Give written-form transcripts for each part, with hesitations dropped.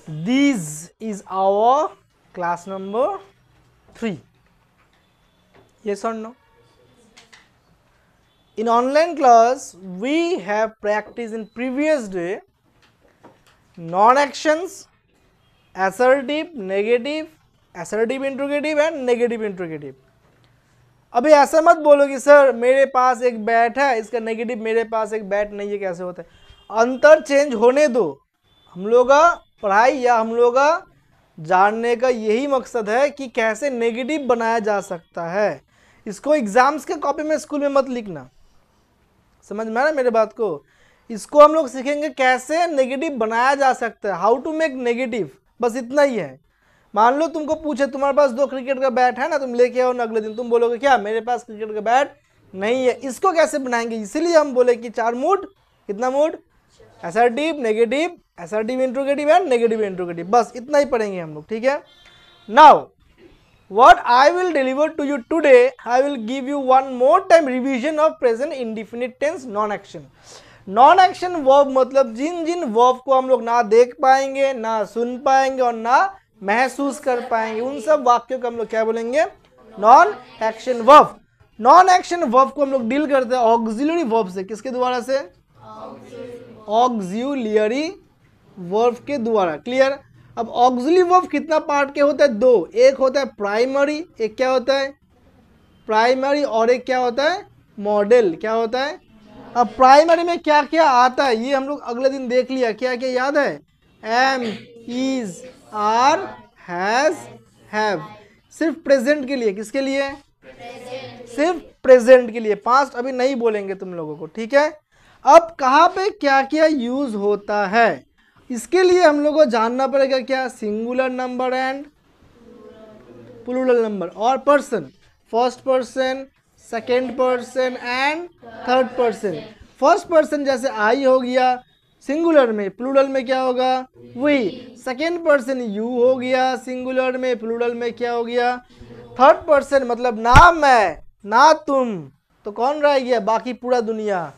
This is our class number 3. Yes or no? In online class, we have practiced in previous day non-actions, assertive, negative, assertive interrogative and negative interrogative. अभी ऐसा मत बोलो कि sir मेरे पास एक bat है, इसका नेगेटिव मेरे पास एक बैट नहीं है, कैसे होता है? अंतर चेंज होने दो। हम लोग का पढ़ाई या हम लोग का जानने का यही मकसद है कि कैसे नेगेटिव बनाया जा सकता है। इसको एग्जाम्स के कॉपी में स्कूल में मत लिखना, समझ में आया मेरे बात को? इसको हम लोग सीखेंगे कैसे नेगेटिव बनाया जा सकता है, हाउ टू मेक नेगेटिव, बस इतना ही है। मान लो तुमको पूछे तुम्हारे पास 2 क्रिकेट का बैट है ना, तुम लेके आओ ना, अगले दिन तुम बोलोगे क्या मेरे पास क्रिकेट का बैट नहीं है, इसको कैसे बनाएंगे? इसीलिए हम बोले कि 4 मूड, कितना mood? Assertive, negative, assertive interrogative and negative interrogative, बस इतना ही पढ़ेंगे हम लोग, ठीक है? Now what I will deliver to you today, I will give you one more time revision of present indefinite tense non-action. Non-action verb मतलब जिन जिन verb को हम लोग ना देख पाएंगे, ना सुन पाएंगे और ना महसूस कर पाएंगे, उन सब वाक्यों को हम लोग क्या बोलेंगे? Non action verb. Non action verb को हम लोग डील करते हैं ऑक्सिलरी वर्ब से। किसके द्वारा से? ऑक्सिलरी वर्ब के द्वारा। क्लियर? अब ऑक्सिलरी वर्ब कितना पार्ट के होता है? 2। एक होता है प्राइमरी, एक क्या होता है? प्राइमरी, और एक क्या होता है? मॉडल। क्या होता है? अब प्राइमरी में क्या क्या आता है ये हम लोग अगले दिन देख लिया। क्या क्या याद है? Am, is, are, has, have. सिर्फ प्रेजेंट के लिए। किसके लिए? सिर्फ प्रेजेंट के लिए। पास्ट अभी नहीं बोलेंगे तुम लोगों को, ठीक है? अब कहाँ पे क्या क्या यूज होता है इसके लिए हम लोग को जानना पड़ेगा। क्या? Singular number and plural number, और person, first person, second person and third person. First person जैसे आई हो गया सिंगुलर में, प्लूरल में क्या होगा? वी। सेकेंड पर्सन यू हो गया सिंगुलर में, प्लूरल में क्या हो गया? थर्ड पर्सन मतलब ना मैं ना तुम, तो कौन रह गया? बाकी पूरा दुनिया।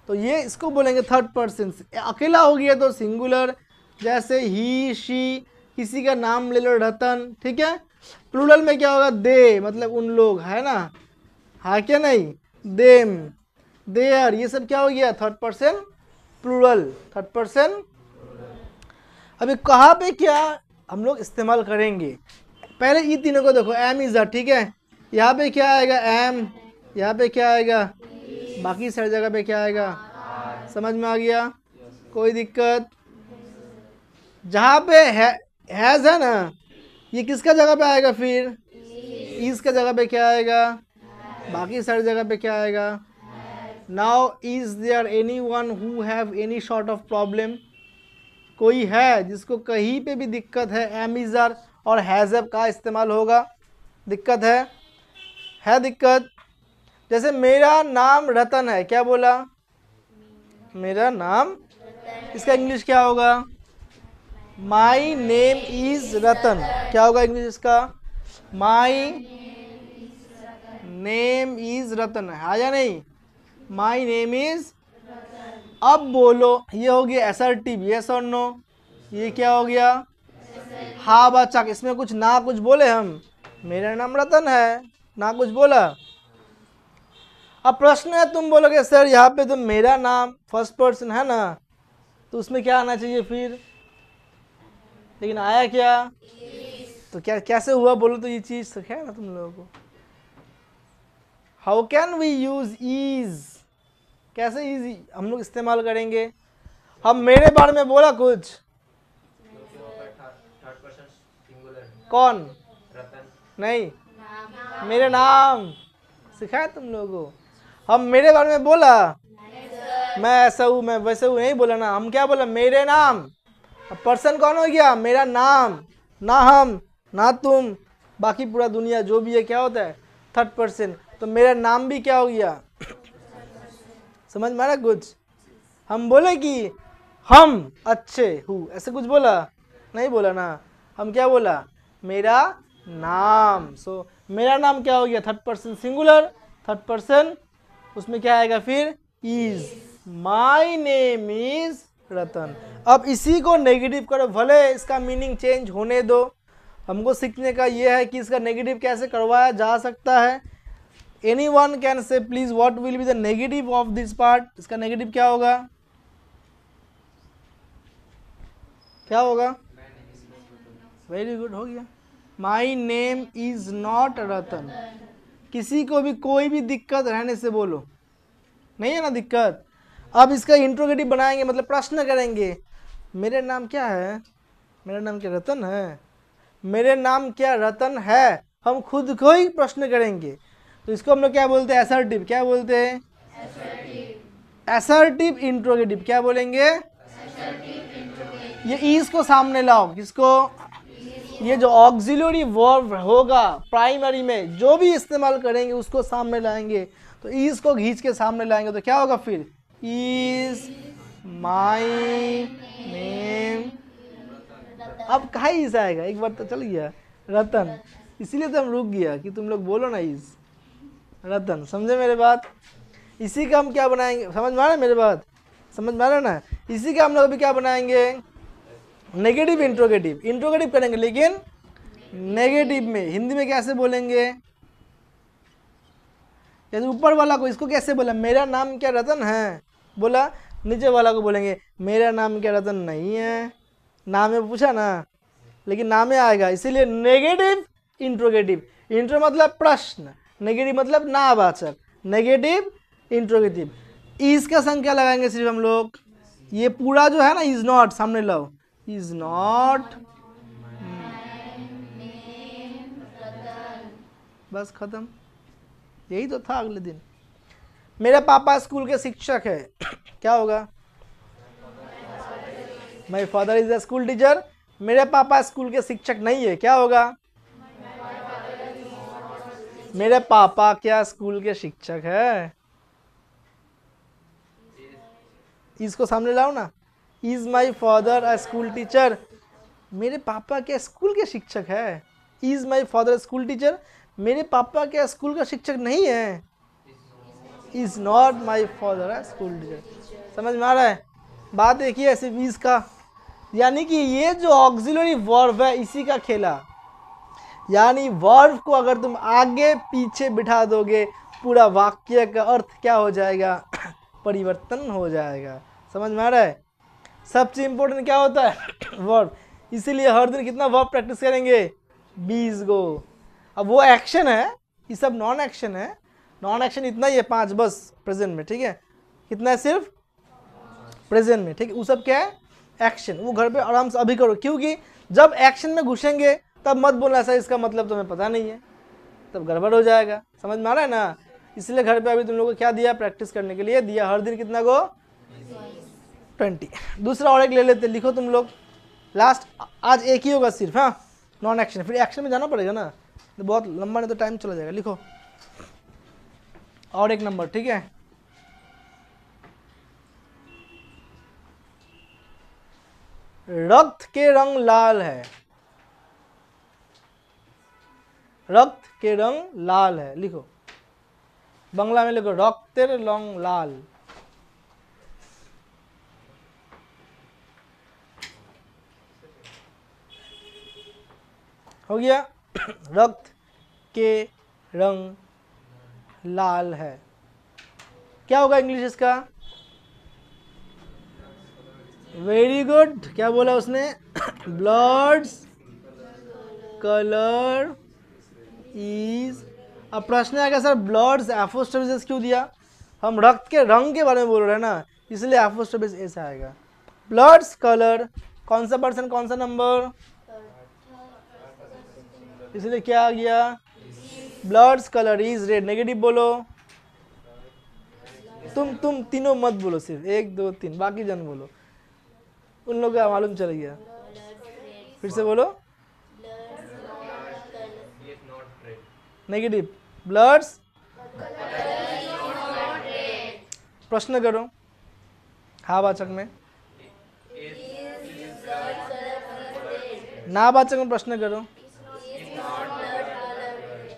तो ये इसको बोलेंगे थर्ड पर्सन। अकेला हो गया तो सिंगुलर, जैसे ही, शी, किसी का नाम ले लो रतन, ठीक है? प्लूरल में क्या होगा? दे, मतलब उन लोग, है ना? हाँ क्या नहीं? देम, देयर, ये सब क्या हो गया? Third person plural, third person. अभी कहाँ पे क्या हम लोग इस्तेमाल करेंगे? पहले ये तीनों को देखो। एम इज अ, ठीक है? यहाँ पे क्या आएगा? एम। यहाँ पे क्या आएगा? बाकी सारी जगह पे क्या आएगा? समझ में आ गया? कोई दिक्कत? जहाँ पे हैज है ना, ये किसका जगह पे आएगा? फिर इज का जगह पे क्या आएगा? बाकी सारी जगह पे क्या आएगा? Now is there any one who have any sort of problem? कोई है जिसको कहीं पे भी दिक्कत है? एम इज आर और हैज़ का इस्तेमाल होगा। दिक्कत है दिक्कत? जैसे मेरा नाम रतन है, क्या बोला? मेरा नाम, इसका इंग्लिश क्या होगा? माई नेम इज रतन। क्या होगा इंग्लिश इसका? माई नेम इज रतन, है या नहीं? माई नेम इज। अब बोलो, ये हो गया असर्टिव, यस और नो? ये क्या हो गया? हाँ बच्चा, इसमें कुछ ना कुछ बोले हम? मेरा नाम रतन है, ना कुछ बोला। अब प्रश्न है, तुम बोलोगे सर यहाँ पे तो मेरा नाम फर्स्ट पर्सन है ना, तो उसमें क्या आना चाहिए फिर? लेकिन आया क्या? तो क्या कैसे हुआ बोलो तो? ये चीज सिखा है ना तुम लोगों को। How can we use is? कैसे इज हम लोग इस्तेमाल करेंगे? हम मेरे बारे में बोला कुछ? कौन? नहीं, मेरे नाम सिखाया तुम लोगों को। हम मेरे बारे में बोला? मैं ऐसा हूँ, मैं वैसे हूँ, नहीं बोला ना। हम क्या बोला? मेरे नाम। अब पर्सन कौन हो गया? मेरा नाम, ना हम ना तुम, बाकी पूरा दुनिया जो भी है क्या होता है? Third person. तो मेरा नाम भी क्या हो गया? समझ में आ रहा कुछ? हम बोले कि हम अच्छे हूँ, ऐसे कुछ बोला? नहीं बोला ना। हम क्या बोला? मेरा नाम। सो मेरा नाम क्या हो गया? Third person singular, third person, उसमें क्या आएगा फिर? इज। माई नेम इज रतन। अब इसी को नेगेटिव करो, भले इसका मीनिंग चेंज होने दो। हमको सीखने का ये है कि इसका नेगेटिव कैसे करवाया जा सकता है। Anyone can say please what will be the negative of this part. इसका नेगेटिव क्या होगा, क्या होगा? वेरी गुड, हो गया। माई नेम इज नॉट रतन। किसी को भी कोई भी दिक्कत रहने से बोलो, नहीं है ना दिक्कत। अब इसका इंट्रोगेटिव बनाएंगे, मतलब प्रश्न करेंगे। मेरे नाम क्या है? मेरा नाम क्या रतन है? मेरे नाम क्या रतन है? हम खुद को ही प्रश्न करेंगे। तो इसको हम लोग क्या बोलते हैं? असर्टिव। क्या बोलते हैं? Assertive interrogative. क्या बोलेंगे? ये ईज को सामने लाओ। किसको? ये जो ऑक्सिलरी वर्ब होगा प्राइमरी में, जो भी इस्तेमाल करेंगे उसको सामने लाएंगे। तो ईज को खींच के सामने लाएंगे तो क्या होगा फिर? Is my name. अब कहाँ ईज आएगा? एक बार तो चल गया रतन, इसीलिए तो हम रुक गया कि तुम लोग बोलो ना ईज रतन। समझे मेरे बात? इसी का हम क्या बनाएंगे? समझ में आ रहा है मेरे बात? समझ में आ रहा है ना? इसी का हम लोग अभी क्या बनाएंगे? Negative interrogative. इंट्रोगेटिव करेंगे लेकिन नेगेटिव में। हिंदी में कैसे बोलेंगे? जैसे ऊपर वाला को, इसको कैसे बोला? मेरा नाम क्या रतन है बोला। नीचे वाला को बोलेंगे मेरा नाम क्या रतन नहीं है। नाम में पूछा ना, लेकिन नाम में आएगा, इसीलिए नेगेटिव इंट्रोगेटिव। इंट्रो मतलब प्रश्न, नेगेटिव मतलब नावाचक। Negative interrogative. इज का संख्या लगाएंगे सिर्फ हम लोग। ये पूरा जो है ना, इज नॉट सामने लाओ। इज नॉट, बस खत्म। यही तो था अगले दिन। मेरे पापा स्कूल के शिक्षक है, क्या होगा? My father is a school teacher. मेरे पापा स्कूल के शिक्षक नहीं है, क्या होगा? मेरे पापा क्या स्कूल के शिक्षक है? इसको सामने लाओ ना। Is my father a school teacher. मेरे पापा क्या स्कूल के शिक्षक है? Is my father school teacher. मेरे पापा क्या स्कूल का शिक्षक नहीं है? Is not my father a school teacher. समझ में आ रहा है बात? देखिए ऐसे इज का, यानी कि ये जो ऑक्सिलरी वर्ब है इसी का खेला। यानी वर्ब को अगर तुम आगे पीछे बिठा दोगे, पूरा वाक्य का अर्थ क्या हो जाएगा? परिवर्तन हो जाएगा। समझ में आ रहा है? सबसे इंपॉर्टेंट क्या होता है? वर्ब। इसीलिए हर दिन कितना वर्ब प्रैक्टिस करेंगे? 20 गो। अब वो एक्शन है, ये सब नॉन एक्शन है। नॉन एक्शन इतना ही है 5 बस प्रेजेंट में, ठीक है? कितना है? सिर्फ प्रेजेंट में, ठीक है? वो सब क्या है? एक्शन। वो घर पे आराम से अभी करो, क्योंकि जब एक्शन में घुसेंगे तब मत बोलना सर इसका मतलब तुम्हें पता नहीं है, तब गड़बड़ हो जाएगा। समझ में आ रहा है ना? इसलिए घर पे अभी तुम लोगों को क्या दिया प्रैक्टिस करने के लिए? दिया हर दिन कितना गो? 20। दूसरा और एक ले लेते, लिखो तुम लोग। लास्ट आज एक ही होगा सिर्फ, हाँ, नॉन एक्शन। फिर एक्शन में जाना पड़ेगा ना, तो बहुत लंबा, नहीं तो टाइम चला जाएगा। लिखो और एक नंबर, ठीक है? रक्त के रंग लाल है। रक्त के रंग लाल है, लिखो। बांग्ला में लिखो रक्तेर रंग लाल। हो गया? रक्त के रंग लाल है। क्या होगा इंग्लिश इसका? Very good. क्या बोला उसने? Bloods colour is. अब प्रश्न आएगा सर ब्लड्स एपोस्ट्रोफिस क्यों दिया? हम रक्त के रंग के बारे में बोल रहे हैं ना, इसलिए एपोस्ट्रोफिस ऐसा आएगा। ब्लड्स कलर, कौन सा पर्सन, कौन सा नंबर? इसलिए क्या आ गया? Bloods colour is red. Negative बोलो। तुम तीनों मत बोलो, सिर्फ 1 2 3, बाकी जन बोलो, उन लोगों का मालूम चल गया। फिर से बोलो। नेगेटिव। ब्लड्स, प्रश्न करो हाँ वाचक में, ना वाचक में प्रश्न करो।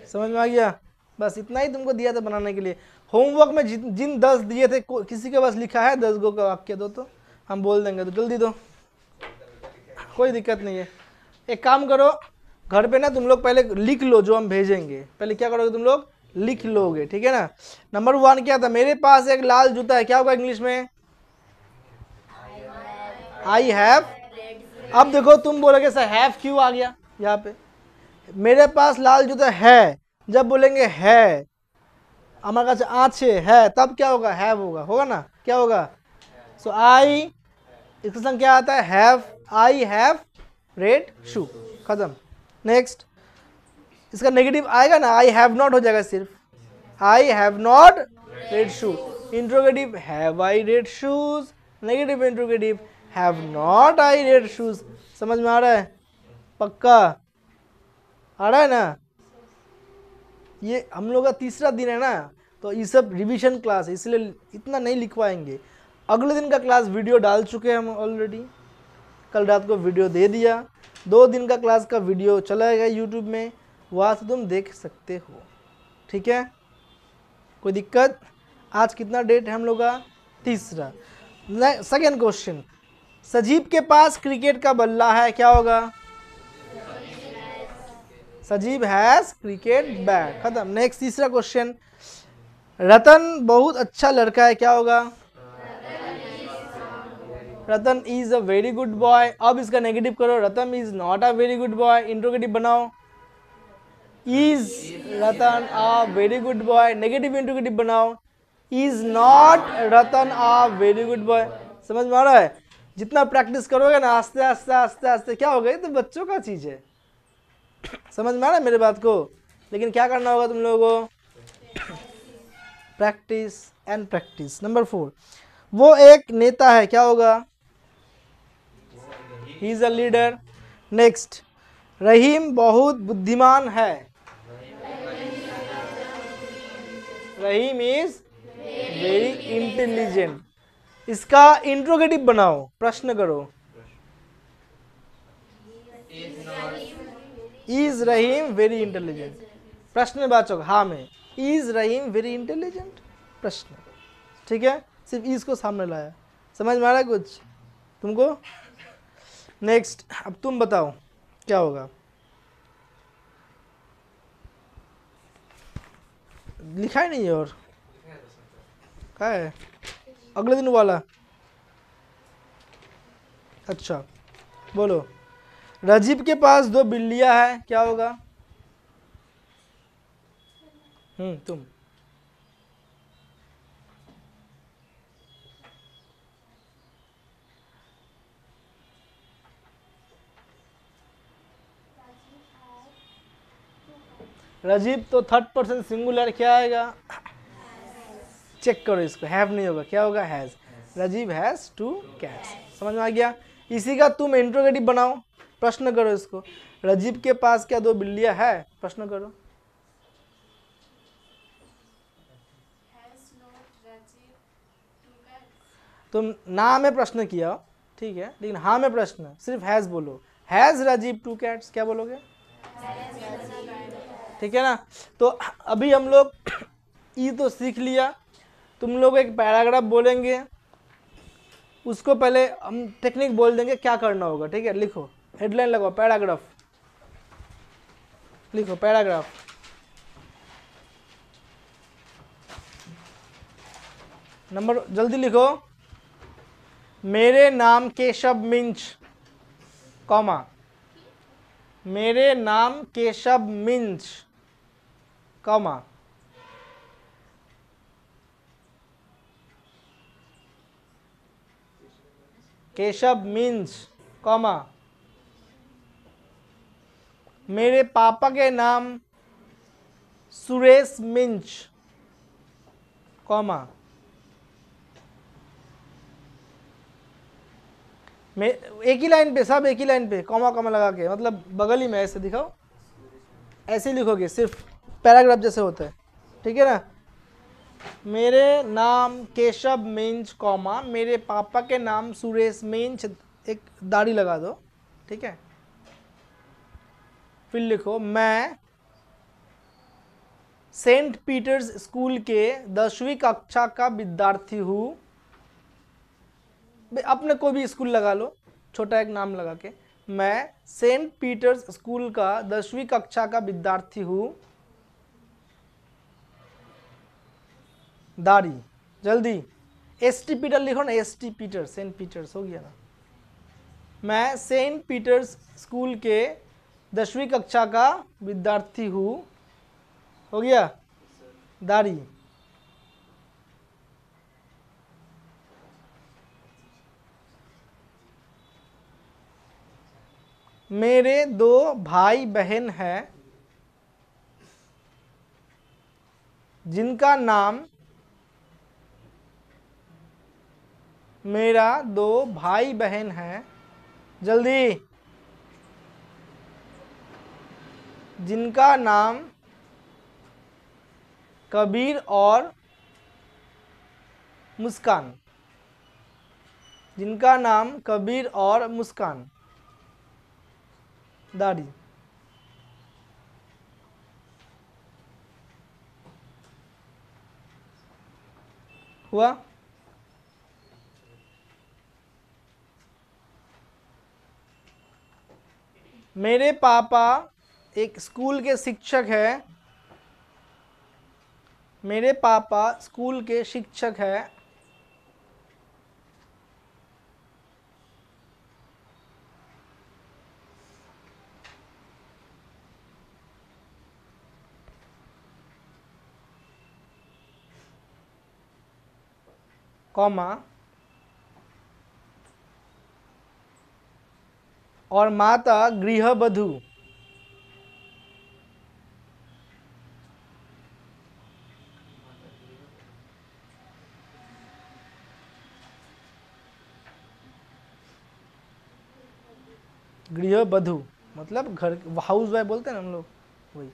समझ में आ गया? बस इतना ही तुमको दिया था बनाने के लिए। होमवर्क में जिन 10 दिए थे किसी के पास लिखा है 10 गो का वाक्य दो तो हम बोल देंगे, तो जल्दी दो। कोई दिक्कत नहीं है। एक काम करो, घर पे ना तुम लोग पहले लिख लो जो हम भेजेंगे। पहले क्या करोगे तुम लोग, लिख लोगे, ठीक है ना। नंबर 1 क्या था, मेरे पास एक लाल जूता है, क्या होगा इंग्लिश में, आई हैव। अब देखो तुम बोलोगे सर हैव क्यों आ गया यहाँ पे, मेरे पास लाल जूता है, जब बोलेंगे है, हमारे पास आँचे है, तब क्या होगा, हैव होगा, होगा ना, क्या होगा। सो आई, इसका संग क्या आता है, हैव, आई हैव रेड शू, खत्म। नेक्स्ट, इसका नेगेटिव आएगा ना, आई हैव नॉट हो जाएगा सिर्फ, I have not red shoe. Interrogative, have I read shoes, negative interrogative, have not I read shoes. समझ में आ रहा है, पक्का आ रहा है ना। ये हम लोग का तीसरा दिन है ना, तो ये सब रिवीजन क्लास है, इसलिए इतना नहीं लिखवाएंगे। अगले दिन का क्लास वीडियो डाल चुके हैं हम ऑलरेडी, कल रात को वीडियो दे दिया। 2 दिन का क्लास का वीडियो चला गया यूट्यूब में, वहाँ से तुम देख सकते हो, ठीक है, कोई दिक्कत। आज कितना डेट है हम लोग का, तीसरा। सेकेंड क्वेश्चन, सजीव के पास क्रिकेट का बल्ला है, क्या होगा, सजीव हैज क्रिकेट बैट, खत्म। नेक्स्ट तीसरा क्वेश्चन, रतन बहुत अच्छा लड़का है, क्या होगा, Ratan is a very good boy. अब इसका नेगेटिव करो, Ratan is not a very good boy, interrogative बनाओ, is Ratan a very good boy, negative interrogative बनाओ, is not Ratan a very good boy. समझ में आ रहा है, जितना प्रैक्टिस करोगे ना आस्ते आस्ते आस्ते आस्ते क्या होगा, ये तो बच्चों का चीज है। समझ में आ रहा है मेरे बात को, लेकिन क्या करना होगा तुम लोगों को, प्रैक्टिस एंड प्रैक्टिस। नंबर 4, वो एक नेता है, क्या होगा, he is a leader. Next, Rahim बहुत बुद्धिमान है, रहीम इज वेरी इंटेलिजेंट। इसका इंट्रोगेटिव बनाओ, प्रश्न करो, इज रहीम वेरी इंटेलिजेंट, प्रश्न वाचक हाँ में, इज रहीम वेरी इंटेलिजेंट, प्रश्न, ठीक है, सिर्फ इज को सामने लाया। समझ में आ रहा है कुछ तुमको। नेक्स्ट, अब तुम बताओ क्या होगा, लिखा ही नहीं है और क्या है, अगले दिन वाला। अच्छा बोलो, राजीव के पास 2 बिल्लियां हैं, क्या होगा, तुम, राजीव तो 3rd पर्सन सिंगुलर, क्या आएगा, चेक करो इसको, हैव नहीं होगा, क्या होगा, हैज। Rajiv has 2 cats. समझ में आ गया। इसी का तुम इंट्रोगेटिव बनाओ, प्रश्न करो इसको, राजीव के पास क्या 2 बिल्लियां है, प्रश्न करो। तुम ना में प्रश्न किया ठीक है, लेकिन हाँ में प्रश्न, सिर्फ हैज बोलो, हैज राजीव 2 कैट्स, क्या बोलोगे, ठीक है ना। तो अभी हम लोग ई तो सीख लिया, तुम लोग एक पैराग्राफ बोलेंगे, उसको पहले हम टेक्निक बोल देंगे क्या करना होगा, ठीक है। लिखो, हेडलाइन लगाओ, पैराग्राफ लिखो, पैराग्राफ। नंबर जल्दी लिखो, मेरे नाम केशव मिंच, कॉमा, मेरे नाम केशव मिंच, कॉमा, केशव मिंच, कॉमा, मेरे पापा के नाम सुरेश मिंच, कॉमा, एक ही लाइन पे, सब एक ही लाइन पे कॉमा कॉमा लगा के, मतलब बगल ही में ऐसे दिखाओ, ऐसे लिखोगे, सिर्फ पैराग्राफ जैसे होता है, ठीक है ना। मेरे नाम केशव मिंच, कॉमा, मेरे पापा के नाम सुरेश मिंच, एक दाढ़ी लगा दो, ठीक है। फिर लिखो, मैं सेंट पीटर्स स्कूल के 10वीं कक्षा का विद्यार्थी हूँ, अपने कोई भी स्कूल लगा लो, छोटा एक नाम लगा के, मैं सेंट पीटर्स स्कूल का 10वीं कक्षा का विद्यार्थी हूँ। दाढ़ी, जल्दी एसटी पीटर लिखो ना, एसटी पीटर, सेंट पीटर्स हो गया ना। मैं सेंट पीटर्स स्कूल के 10वीं कक्षा का विद्यार्थी हूँ, हो गया। दाढ़ी, मेरे 2 भाई बहन हैं जिनका नाम, मेरा 2 भाई बहन हैं, जल्दी, जिनका नाम कबीर और मुस्कान, जिनका नाम कबीर और मुस्कान। दाढ़ी, हुआ। मेरे पापा एक स्कूल के शिक्षक हैं, मेरे पापा स्कूल के शिक्षक हैं। कॉमा, और माता गृहवधू। गृहवधू मतलब घर, हाउस वाइफ बोलते हैं ना हम लोग, वही।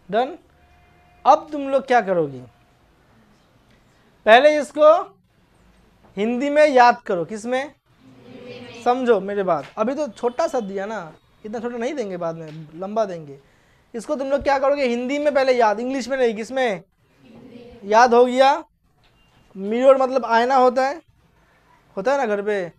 डन। अब तुम लोग क्या करोगी, पहले इसको हिंदी में याद करो। किसमें? समझो मेरे बात, अभी तो छोटा सा दिया ना, इतना छोटा नहीं देंगे, बाद में लंबा देंगे। इसको तुम लोग क्या करोगे, हिंदी में पहले याद, इंग्लिश में नहीं। किसमें? याद हो गया। मिरर मतलब आईना होता है ना घर पे,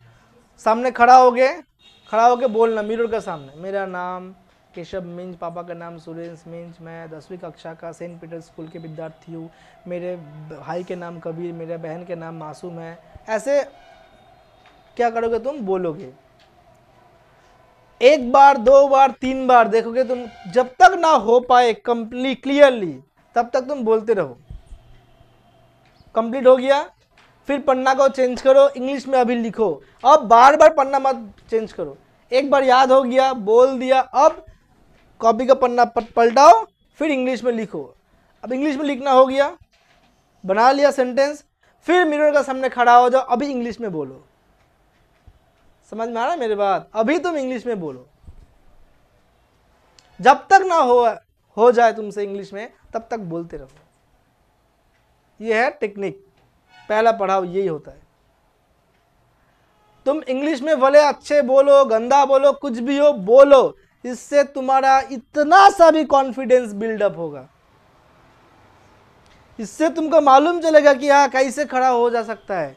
सामने खड़ा होके बोलना मिरर के सामने, मेरा नाम केशव मिंज, पापा का नाम सुरेश मिंज, मैं 10वीं कक्षा का सेंट पीटर स्कूल के विद्यार्थी हूँ, मेरे भाई के नाम कबीर, मेरे बहन के नाम मासूम है। ऐसे क्या करोगे तुम, बोलोगे। 1 बार 2 बार 3 बार देखोगे तुम, जब तक ना हो पाए कंप्लीट क्लियरली तब तक तुम बोलते रहो। कंप्लीट हो गया, फिर पन्ना को चेंज करो, इंग्लिश में अभी लिखो। अब बार बार पन्ना मत चेंज करो, एक बार याद हो गया, बोल दिया, अब कॉपी का पन्ना पलटाओ, फिर इंग्लिश में लिखो। अब इंग्लिश में लिखना हो गया, बना लिया सेंटेंस, फिर मिरर का सामने खड़ा हो जाओ, अभी इंग्लिश में बोलो। समझ में आ रहा है मेरी बात? अभी तुम इंग्लिश में बोलो, जब तक ना हो जाए तुमसे इंग्लिश में तब तक बोलते रहो। ये है टेक्निक, पहला पढ़ाओ यही होता है। तुम इंग्लिश में भले अच्छे बोलो, गंदा बोलो, कुछ भी हो बोलो, इससे तुम्हारा इतना सा भी कॉन्फिडेंस बिल्डअप होगा, इससे तुमको मालूम चलेगा कि हाँ कैसे खड़ा हो जा सकता है,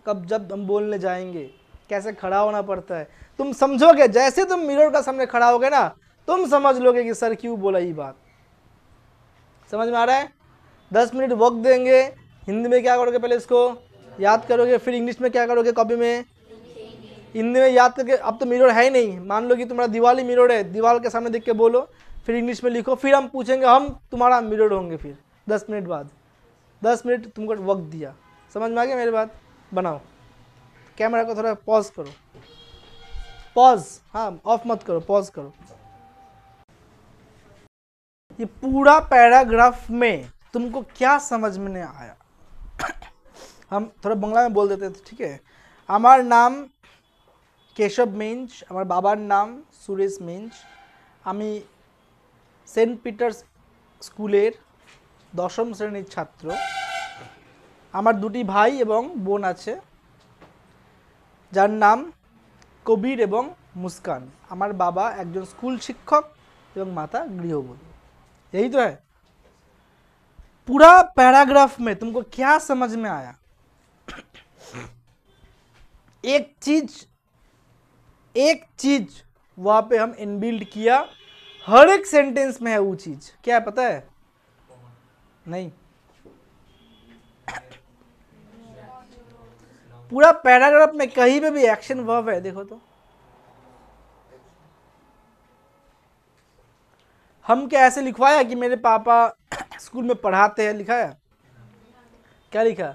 कब जब हम बोलने जाएंगे कैसे खड़ा होना पड़ता है। तुम समझोगे, जैसे तुम मिरर का सामने खड़ा होगे ना, तुम समझ लोगे कि सर क्यों बोला ये बात। समझ में आ रहा है? 10 मिनट वक्त देंगे, हिंदी में क्या करोगे, पहले इसको याद करोगे, फिर इंग्लिश में क्या करोगे, कॉपी में हिंदी में याद करके। अब तो मिरर है ही नहीं, मान लो कि तुम्हारा दीवार ही मिरर है, दीवार के सामने देख के बोलो, फिर इंग्लिश में लिखो, फिर हम पूछेंगे, हम तुम्हारा मिरर होंगे फिर 10 मिनट बाद। 10 मिनट तुमको वक्त दिया। समझ में आ गया मेरी बात? बनाओ, कैमरा को थोड़ा पॉज करो, पॉज, हाँ ऑफ मत करो, पॉज करो। ये पूरा पैराग्राफ में तुमको क्या समझ में नहीं आया? हम थोड़ा बंगला में बोल देते हैं, ठीक है। हमार नाम केशव मिंज, আমার বাবার নাম সুরেশ মিঞ্জ, আমি সেন্ট পিটার্স স্কুলের 10ম শ্রেণীর ছাত্র। আমার 2টি ভাই এবং বোন আছে, যার নাম কবির এবং मुस्कान। हमारे बाबा एकजन स्कूल शिक्षक एवं माता गृहबधू। यही तो है। पूरा पैराग्राफ में तुमको क्या समझ में आया? एक चीज वहां पे हम इनबिल्ड किया, हर एक सेंटेंस में है वो चीज। क्या है पता है? नहीं, पूरा पैराग्राफ में कहीं पे भी एक्शन वर्ब है। देखो तो हम क्या ऐसे लिखवाया कि मेरे पापा स्कूल में पढ़ाते हैं, लिखाया? क्या लिखा?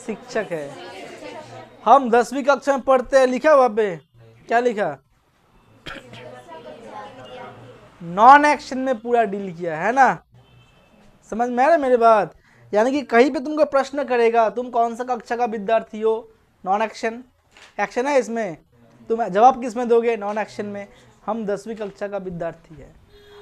शिक्षक है। हम 10वीं कक्षा में पढ़ते हैं, लिखा वहां पे? क्या लिखा? नॉन एक्शन में पूरा डील किया है ना। समझ में आ रहा है मेरी बात? यानी कि कहीं पे तुमको प्रश्न करेगा तुम कौन सा कक्षा का विद्यार्थी हो, नॉन एक्शन। एक्शन है इसमें, तुम जवाब किस में दोगे? नॉन एक्शन में। हम 10वीं कक्षा का विद्यार्थी है।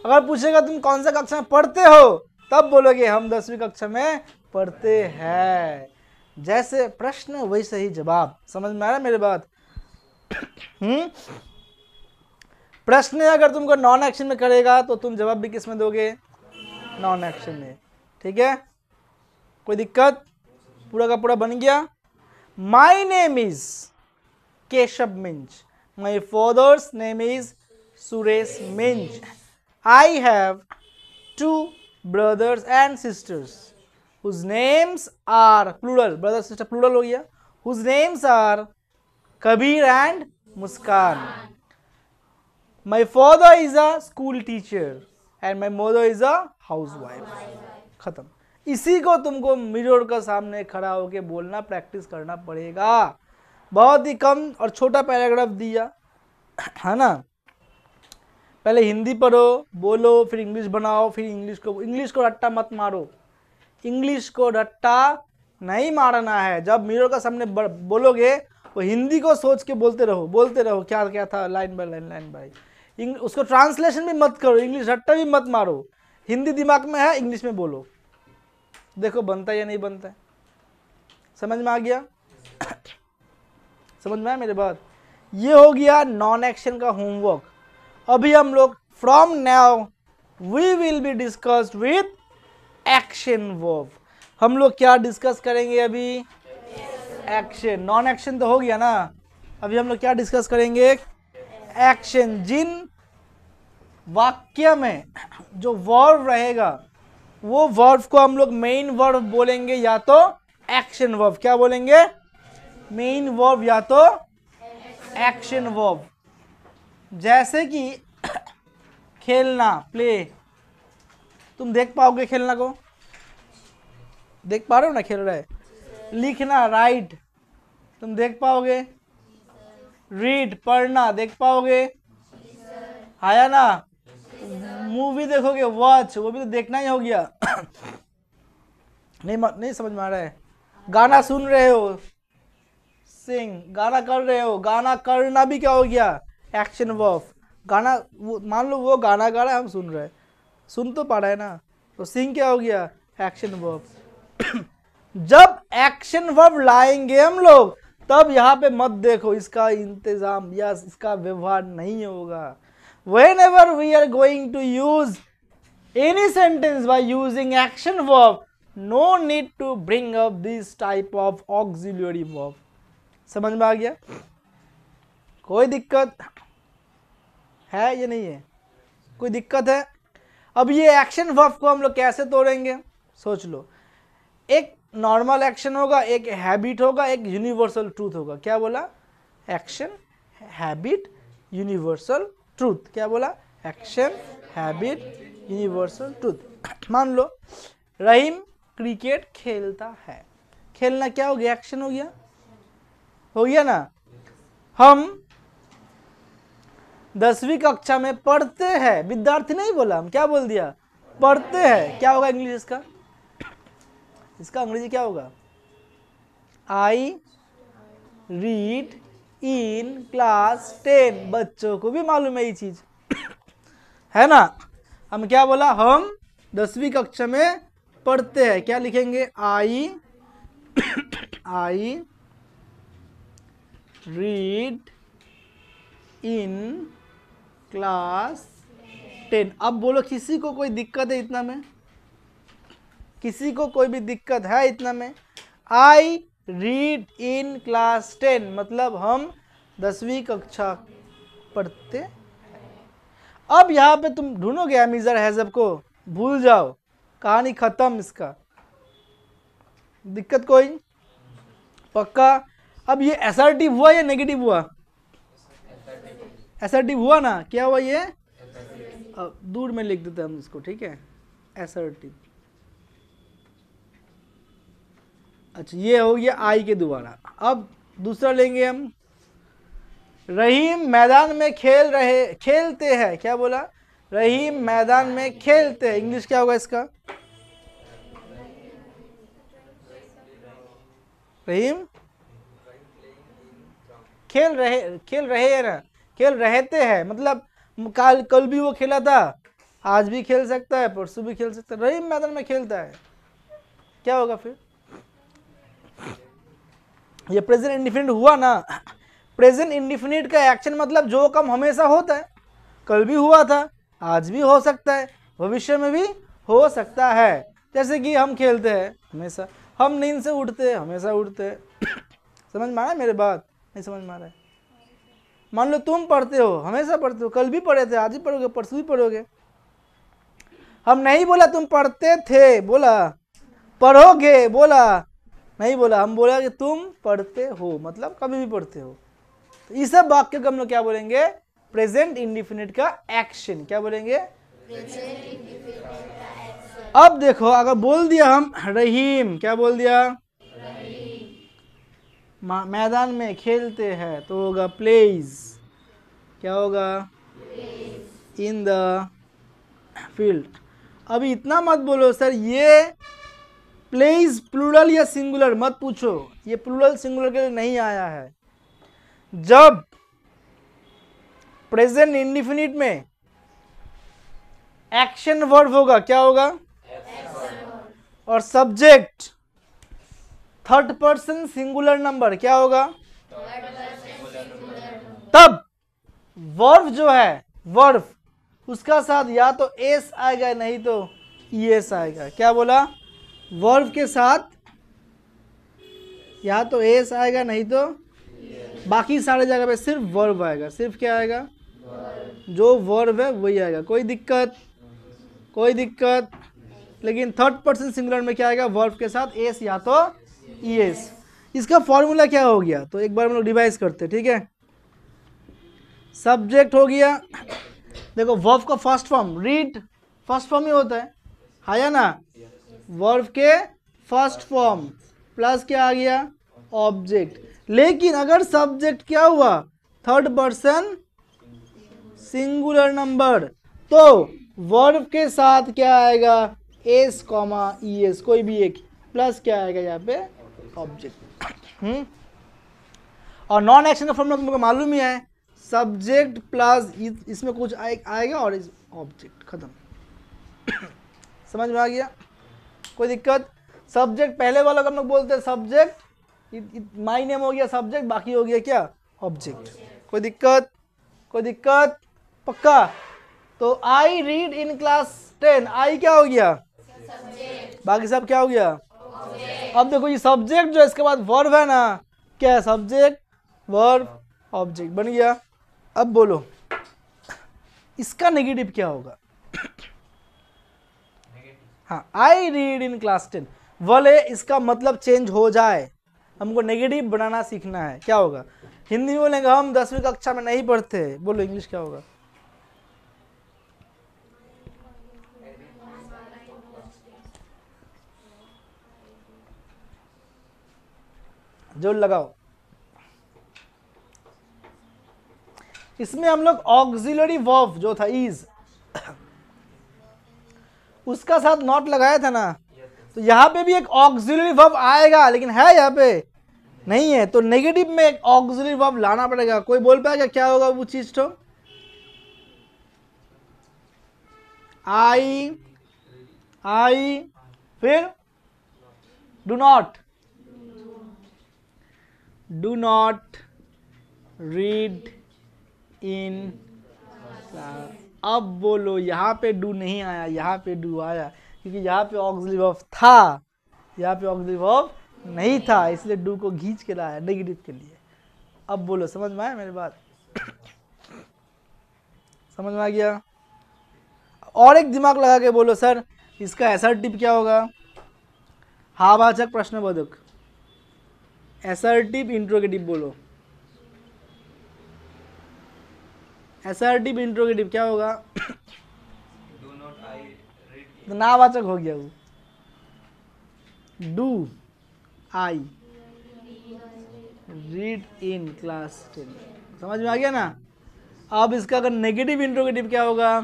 अगर पूछेगा तुम कौन सा कक्षा में पढ़ते हो, तब बोलोगे हम 10वीं कक्षा में पढ़ते हैं। जैसे प्रश्न वैसे ही जवाब। समझ में आ रहा है मेरी बात? प्रश्न अगर तुमको नॉन एक्शन में करेगा तो तुम जवाब भी किस में दोगे? नॉन एक्शन में। ठीक है, कोई दिक्कत? पूरा का पूरा बन गया। My name is Keshav Minz, my father's name is Suresh Minz, I have 2 brothers and sisters whose names are plural, brother sister plural हो गया, whose names are Kabir and Muskan. My father is a school teacher and my mother is a housewife. खत्म। इसी को तुमको mirror का सामने खड़ा होके बोलना प्रैक्टिस करना पड़ेगा। बहुत ही कम और छोटा पैराग्राफ दिया है ना। पहले हिंदी पढ़ो, बोलो, फिर इंग्लिश बनाओ, फिर इंग्लिश को रट्टा मत मारो। इंग्लिश को रट्टा नहीं मारना है। जब मिरर का सामने बोलोगे तो हिंदी को सोच के बोलते रहो क्या क्या था, लाइन बाय लाइन बाय। उसको ट्रांसलेशन भी मत करो, इंग्लिश रट्टा भी मत मारो। हिंदी दिमाग में है, इंग्लिश में बोलो, देखो बनता है या नहीं बनता है। समझ में आ गया? समझ में आया मेरी बात? ये हो गया नॉन एक्शन का होमवर्क। अभी हम लोग from now we will be discussed with action verb. हम लोग क्या डिस्कस करेंगे अभी? एक्शन। नॉन एक्शन तो हो गया ना, अभी हम लोग क्या डिस्कस करेंगे? एक्शन। जिन वाक्य में जो वर्ब रहेगा वो वर्ब को हम लोग मेन वर्ब बोलेंगे या तो एक्शन वर्ब। क्या बोलेंगे? मेन वर्ब या तो एक्शन वर्ब। जैसे कि खेलना, प्ले, तुम देख पाओगे खेलना को? देख पा रहे हो ना खेल रहा है। लिखना, राइट, तुम देख पाओगे? रीड, पढ़ना, देख पाओगे? आया ना? मूवी देखोगे, वॉच, वो भी तो देखना ही हो गया। नहीं समझ में आ रहा है? गाना सुन रहे हो, सिंग, गाना कर रहे हो, गाना करना भी क्या हो गया? Action verb. गाना, मान लो वो गाना गा रहा है, हम सुन रहे हैं, सुन तो पा रहा है ना, तो सिंग क्या हो गया? Action verb. जब एक्शन वर्ब लाएंगे हम लोग तब यहाँ पे मत देखो इसका इंतजाम या इसका व्यवहार नहीं होगा। Whenever we are going to use any sentence by using action verb, no need to bring up this type of auxiliary verb. समझ में आ गया? कोई दिक्कत है या नहीं है? कोई दिक्कत है? अब ये एक्शन वर्ब को हम लोग कैसे तोड़ेंगे? सोच लो। एक नॉर्मल एक्शन होगा, एक हैबिट होगा, एक यूनिवर्सल ट्रूथ होगा। क्या बोला? Action, habit, universal truth. क्या बोला? Action, habit, universal truth. मान लो रहीम क्रिकेट खेलता है। खेलना क्या हो गया? एक्शन हो गया। हो गया ना? हम 10वीं कक्षा में पढ़ते हैं, विद्यार्थी नहीं बोला, हम क्या बोल दिया? पढ़ते हैं। क्या होगा इंग्लिश इसका? इसका अंग्रेजी क्या होगा? I read in class 10। बच्चों को भी मालूम है ये चीज, है ना? हम क्या बोला? हम 10वीं कक्षा में पढ़ते हैं। क्या लिखेंगे? I read in class 10। अब बोलो किसी को कोई दिक्कत है इतना में? किसी को कोई भी दिक्कत है इतना में? आई रीड इन क्लास 10 मतलब हम 10वीं कक्षा पढ़ते हैं। अब यहां पे तुम ढूंढोगे अमीजर हैजब को, भूल जाओ, कहानी खत्म इसका। दिक्कत कोई? पक्का? अब ये असर्टिव हुआ या नेगेटिव हुआ? असर्टिव हुआ ना? क्या हुआ ये? अब दूर में लिख देते हम इसको, ठीक है, असर्टिव। अच्छा ये हो गया आई के द्वारा। अब दूसरा लेंगे हम, रहीम मैदान में खेलते हैं। क्या बोला? रहीम मैदान में खेलते हैं। इंग्लिश क्या होगा इसका? रहीम खेल रहे हैं ना, खेल रहते हैं मतलब कल भी वो खेला था, आज भी खेल सकता है, परसों भी खेल सकता है। रहीम मैदान में खेलता है, क्या होगा फिर? ये प्रेजेंट इंडिफिनिट हुआ ना। प्रेजेंट इंडिफिनिट का एक्शन मतलब जो काम हमेशा होता है, कल भी हुआ था, आज भी हो सकता है, भविष्य में भी हो सकता है। जैसे कि हम खेलते हैं हमेशा, हम नींद से उठते हैं हमेशा उठते हैं। समझ में आ रहा है मेरे बात? नहीं समझ में आ रहा है? मान लो तुम पढ़ते हो, हमेशा पढ़ते हो, कल भी पढ़े थे, आज भी पढ़ोगे, परसों भी पढ़ोगे। हम नहीं बोला तुम पढ़ते थे, बोला पढ़ोगे, बोला नहीं बोला, हम बोला कि तुम पढ़ते हो मतलब कभी भी पढ़ते हो। तो इस सब वाक्य को हम लोग क्या बोलेंगे? प्रेजेंट इंडिफिनिट का एक्शन। क्या बोलेंगे? अब देखो अगर बोल दिया हम रहीम, क्या बोल दिया? मैदान में खेलते हैं तो होगा प्लेज। क्या होगा? In the field. अभी इतना मत बोलो सर ये प्लेज प्लूरल या सिंगुलर मत पूछो, ये प्लूरल सिंगुलर के लिए नहीं आया है। जब प्रेजेंट इंडिफिनिट में एक्शन वर्ब होगा, क्या होगा? और subject third person singular number, क्या होगा? तब वर्ब जो है, वर्ब उसका साथ या तो एस आएगा नहीं तो ईएस आएगा। क्या बोला? वर्ब के साथ या तो एस आएगा नहीं तो बाकी सारे जगह पे सिर्फ वर्ब आएगा। सिर्फ क्या आएगा? जो वर्ब है वही आएगा। कोई दिक्कत? कोई दिक्कत? लेकिन थर्ड पर्सन सिंगुलर में क्या आएगा? वर्ब के साथ एस या तो ईएस। इसका फॉर्मूला क्या हो गया? तो एक बार हम लोग रिवाइज करते, ठीक है। सब्जेक्ट हो गया, देखो वर्ब का first form read, first form ही होता है या ना? वर्ब के फर्स्ट फॉर्म प्लस क्या आ गया? ऑब्जेक्ट। लेकिन अगर सब्जेक्ट क्या हुआ? थर्ड पर्सन सिंगुलर नंबर, तो वर्ब के साथ क्या आएगा? एस कॉमा ईएस, कोई भी एक, प्लस क्या आएगा यहाँ पे? ऑब्जेक्ट। और नॉन एक्शन का फॉर्मूला तुमको मालूम ही है, सब्जेक्ट प्लस इसमें कुछ आएगा और ऑब्जेक्ट, खत्म। समझ में आ गया? कोई दिक्कत? सब्जेक्ट पहले वाला हम लोग बोलते हैं सब्जेक्ट, माई नेम हो गया सब्जेक्ट, बाकी हो गया क्या? ऑब्जेक्ट। कोई दिक्कत? कोई दिक्कत? पक्का? तो आई रीड इन क्लास 10, आई क्या हो गया? बाकी सब क्या हो गया? अब देखो ये सब्जेक्ट जो इसके बाद वर्ब है ना, क्या है? सब्जेक्ट वर्ब ऑब्जेक्ट बन गया। अब बोलो इसका नेगेटिव क्या होगा? हाँ, आई रीड इन क्लास 10, भले इसका मतलब चेंज हो जाए, हमको नेगेटिव बनाना सीखना है। क्या होगा? हिंदी में बोलेंगे हम 10वीं कक्षा में नहीं पढ़ते, बोलो इंग्लिश क्या होगा? जोर लगाओ। इसमें हम लोग ऑक्सिलरी वर्ब जो था इज, उसका साथ नॉट लगाया था ना, तो यहां पे भी एक ऑक्सिलरी वर्ब आएगा, लेकिन है यहाँ पे नहीं है, तो नेगेटिव में एक ऑक्सिलरी वर्ब लाना पड़ेगा। कोई बोल पाएगा क्या होगा वो चीज? तो आई फिर do not read in class. अब बोलो, यहाँ पे डू नहीं आया, यहाँ पे डू आया, क्योंकि यहाँ पे ऑक्सिलरी वर्ब था, यहाँ पे ऑक्सिलरी वर्ब नहीं था, इसलिए डू को खींच के लाया नेगेटिव के लिए। अब बोलो, समझ में आया मेरी बात? समझ में आ गया? और एक दिमाग लगा के बोलो सर, इसका असर्टिव क्या होगा? हावाचक प्रश्नबोधक, असर्टिव इंट्रोगेटिव बोलो। असर्टिव इंट्रोगेटिव क्या होगा? तो नावाचक हो गया वो। Do I read in class 10। समझ में आ गया ना? अब इसका अगर नेगेटिव इंट्रोगेटिव क्या होगा?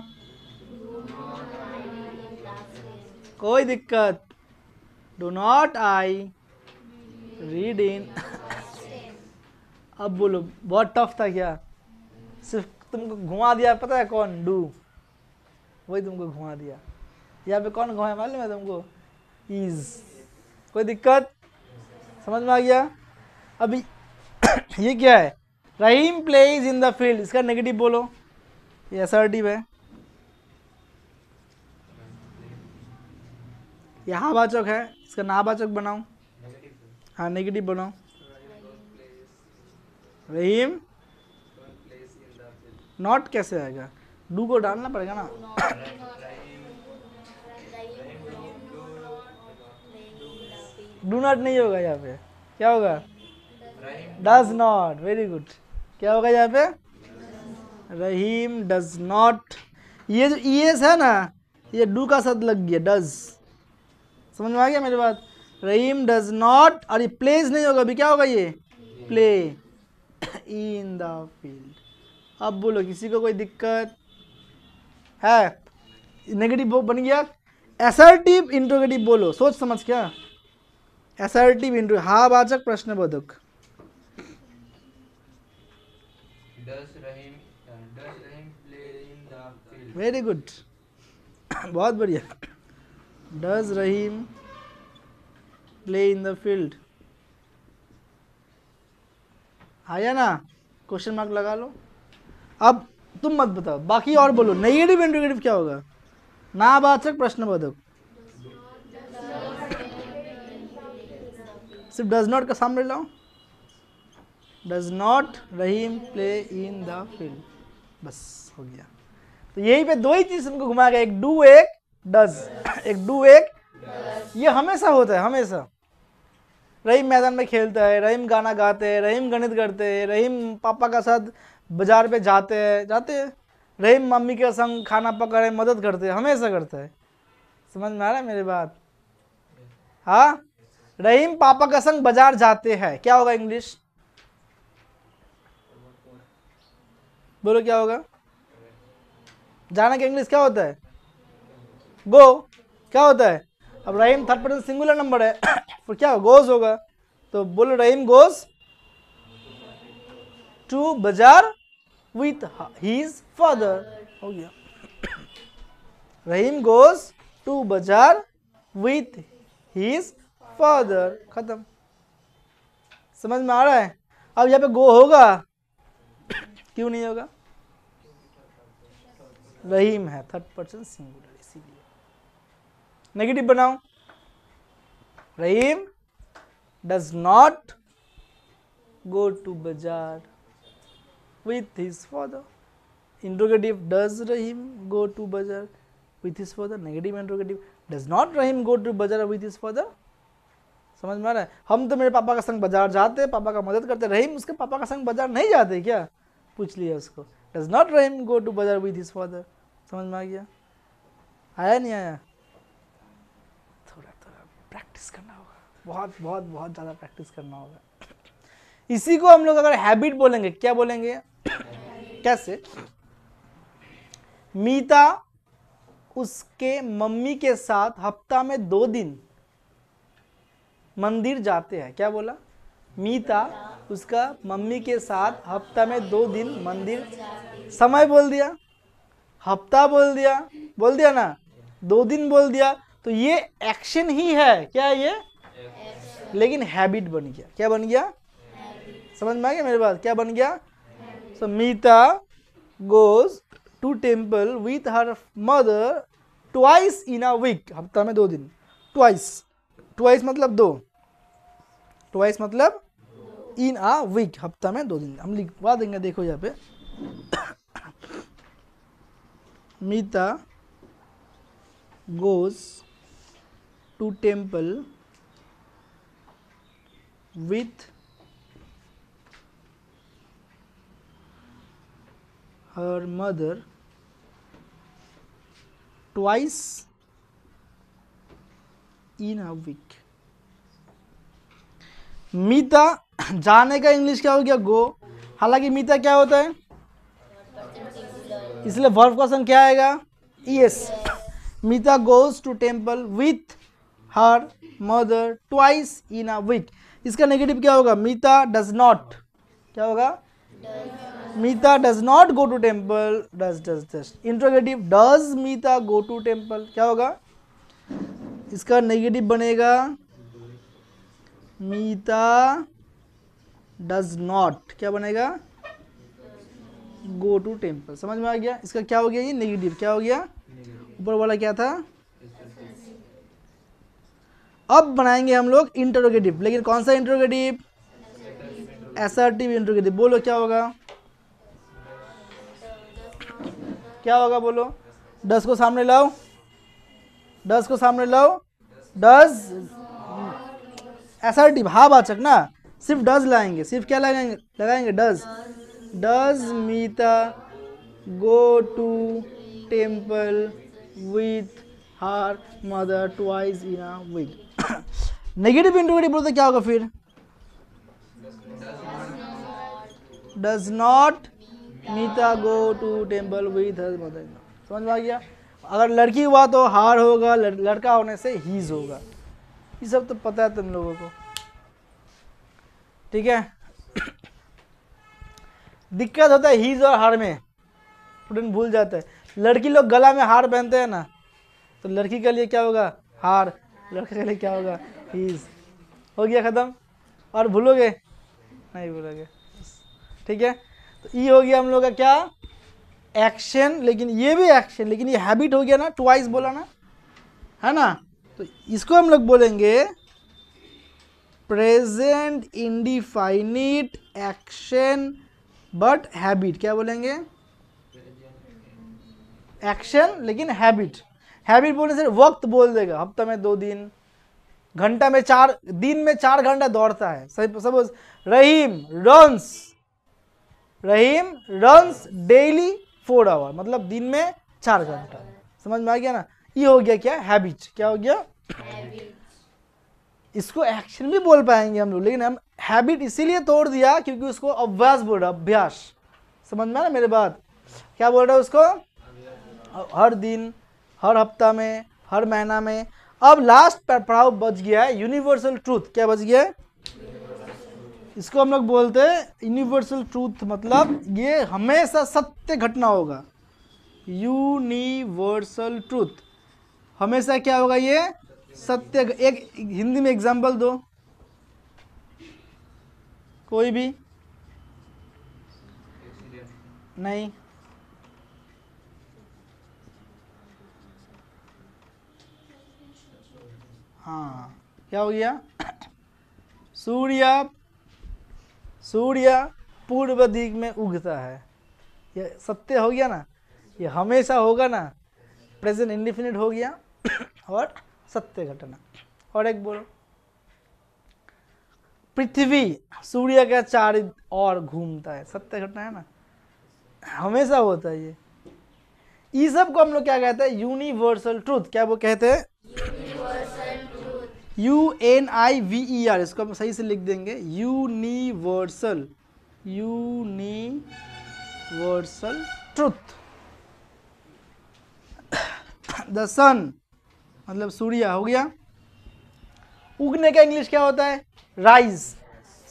कोई दिक्कत, do not I read in. अब बोलो, बहुत टफ था क्या? सिर्फ तुमको घुमा दिया, पता है कौन? डू, वही तुमको घुमा दिया। यहाँ पे कौन घुमाया मालूम है तुमको? इज। कोई दिक्कत? समझ में आ गया? अभी ये क्या है? रहीम प्लेज इन द फील्ड, इसका नेगेटिव बोलो। ये असर्टिव है, ये हावाचक है, इसका नावाचक बनाओ। हाँ नेगेटिव बनाओ। रहीम नॉट कैसे आएगा? डू को डालना पड़ेगा ना। डू नॉट नहीं होगा यहाँ पे, क्या होगा? Does not. Very good. क्या होगा यहाँ पे? रहीम डज नॉट। ये जो ईएस है ना, ये डू का साथ लग गया, डज। समझ में आ गया मेरी बात? रहीम डज नॉट, और ये प्लेज नहीं होगा, अभी क्या होगा? ये प्ले इन द फील्ड। अब बोलो, किसी को कोई दिक्कत है? नेगेटिव बन गया। असर्टिव इंट्रोगेटिव बोलो, सोच समझ। क्या असर्टिव इंट्रो? हावाचक प्रश्नबोधक। वेरी गुड, बहुत बढ़िया। Does Rahim play in the field, आया ना? क्वेश्चन मार्क लगा लो। अब तुम मत बताओ, बाकी और बोलो। नेगेटिव इंट्रोगेटिव क्या होगा? नावाचक प्रश्नबोधक। सिर्फ डज नॉट का सामने लाओ। Does not Rahim play in the field, बस हो गया। तो यही पे दो ही चीज हमको घुमा गया, एक डू एक डज। एक डू एक, ये हमेशा होता है, हमेशा। रहीम मैदान में खेलता है, रहीम गाना गाते हैं, रहीम गणित करते हैं, रहीम पापा का साथ बाजार पे जाते हैं, रहीम मम्मी के संग खाना पका रहे मदद करते हैं, हमेशा करता है। समझ में आ रहा है मेरी बात? हाँ, रहीम पापा का संग बाजार जाते हैं, क्या होगा इंग्लिश? बोलो क्या होगा? जाना का इंग्लिश क्या होता है? गो। क्या होता है? अब रहीम थर्ड पर्सन सिंगुलर नंबर है, फिर क्या गोज होगा? तो बोलो, रहीम गोज टू बाजार विथ हिज फादर, हो गया। रहीम गोज टू बाजार विथ हिज फादर, खत्म। समझ में आ रहा है? अब यहाँ पे गो होगा, क्यों नहीं होगा? रहीम है थर्ड पर्सन सिंगुलर, इसीलिए। नेगेटिव बनाओ। Rahim does not go to बाजार with his father. Interrogative, does Rahim go to बाजार with his father. Negative interrogative, does not Rahim go to बाजार विथ हिज फादर। समझ में आ रहा है? हम तो मेरे पापा का संग बाजार जाते, पापा का मदद करते। रहीम उसके पापा का संग बाजार नहीं जाते क्या? पूछ लिया उसको। Does not Rahim go to बाजार विथ हिज फादर। समझ में आ गया? आया नहीं आया? थोड़ा थोड़ा प्रैक्टिस करना होगा, बहुत बहुत बहुत ज़्यादा प्रैक्टिस करना होगा। इसी को हम लोग अगर हैबिट बोलेंगे, क्या बोलेंगे? कैसे? मीता उसके मम्मी के साथ हफ्ता में 2 दिन मंदिर जाते हैं, क्या बोला? मीता उसका मम्मी के साथ हफ्ता में 2 दिन मंदिर। समय बोल दिया, हफ्ता बोल दिया ना, 2 दिन बोल दिया, तो ये एक्शन ही है, क्या है ये? लेकिन हैबिट बन गया। क्या बन गया? समझ में आ गया मेरी बात? क्या बन गया? सो मीता goes to temple with her mother twice in a week. हफ्ता में 2 दिन. Twice मतलब 2. Twice मतलब in a week, हफ्ता में 2 दिन. हम लिखवा देंगे, देखो यहाँ पे. मीता goes to temple with her mother twice in a week. मीता जाने का इंग्लिश क्या हो गया? गो. हालांकि मीता क्या होता है? इसलिए वर्ब का संग क्या आएगा? Yes. Meeta goes to temple with her mother twice in a week. इसका नेगेटिव क्या होगा? Meeta does not. क्या होगा? Meeta does not go to temple. Does. Interrogative does Meeta go to temple. क्या होगा? इसका नेगेटिव बनेगा मीता डज नॉट. क्या बनेगा? Go to temple. समझ में आ गया? इसका क्या हो गया? ये नेगेटिव. क्या हो गया? ऊपर वाला क्या था? अब बनाएंगे हम लोग इंटरोगेटिव. लेकिन कौन सा इंटरोगेटिव? Assertive interrogative. बोलो क्या होगा? क्या होगा बोलो? डज को सामने लाओ. डज को सामने लाओ. Does assertive. हाँ वाचक ना, सिर्फ डज लाएंगे. सिर्फ क्या लगाएंगे? Does. Does Meeta go to temple with her mother twice in a week. Negative interrogative बोलते क्या होगा फिर? Does not Meeta go to temple with her mother. समझ में आ गया? अगर लड़की हुआ तो हार होगा, लड़का होने से हीज होगा. ये सब तो पता है तुम लोगों को. ठीक है. दिक्कत होता है हीज और हार में. स्टूडेंट भूल जाता है. लड़की लोग गला में हार पहनते हैं ना, तो लड़की के लिए क्या होगा? हार. लड़के के लिए क्या होगा? हीज. हो गया खत्म. और भूलोगे? नहीं भूलोगे. ठीक है. तो ये हो गया हम लोग का क्या? एक्शन. लेकिन ये भी एक्शन, लेकिन ये हैबिट हो गया ना, ट्वाइस बोला ना, है ना. तो इसको हम लोग बोलेंगे प्रेजेंट इंडिफाइनिट एक्शन बट हैबिट. क्या बोलेंगे? एक्शन लेकिन हैबिट. हैबिट बोलने से वक्त बोल देगा. हफ्ता में 2 दिन, घंटा में 4 दिन में 4 घंटा दौड़ता है. Suppose Rahim runs daily 4 hour, मतलब दिन में 4 घंटा. समझ में आ गया ना? ये हो गया क्या? हैबिट. क्या हो गया? इसको एक्शन भी बोल पाएंगे हम लोग, लेकिन हम हैबिट इसीलिए तोड़ दिया क्योंकि उसको अभ्यास बोल रहा. अभ्यास. समझ में ना मेरे बात? क्या बोल रहा है उसको? हर दिन, हर हफ्ता में, हर महीना में. अब लास्ट पड़ाव बच गया है यूनिवर्सल ट्रूथ. क्या बच गया है? इसको हम लोग बोलते हैं यूनिवर्सल ट्रूथ. मतलब ये हमेशा सत्य घटना होगा. यूनिवर्सल ट्रूथ हमेशा क्या होगा? ये सत्य. एक हिंदी में एग्जांपल दो कोई भी. नहीं. हाँ, क्या हो गया? सूर्य पूर्व दिग में उगता है. ये सत्य हो गया ना, ये हमेशा होगा ना. प्रेजेंट इंडिफिनिट हो गया और सत्य घटना. और एक बोलो. पृथ्वी सूर्य के चारों ओर घूमता है. सत्य घटना है ना, हमेशा होता है. ये सब को हम लोग क्या कहते हैं? Universal truth. क्या वो कहते हैं? UNIVER. इसको हम सही से लिख देंगे. Universal truth. द सन मतलब सूर्य हो गया. उगने का इंग्लिश क्या होता है? राइज.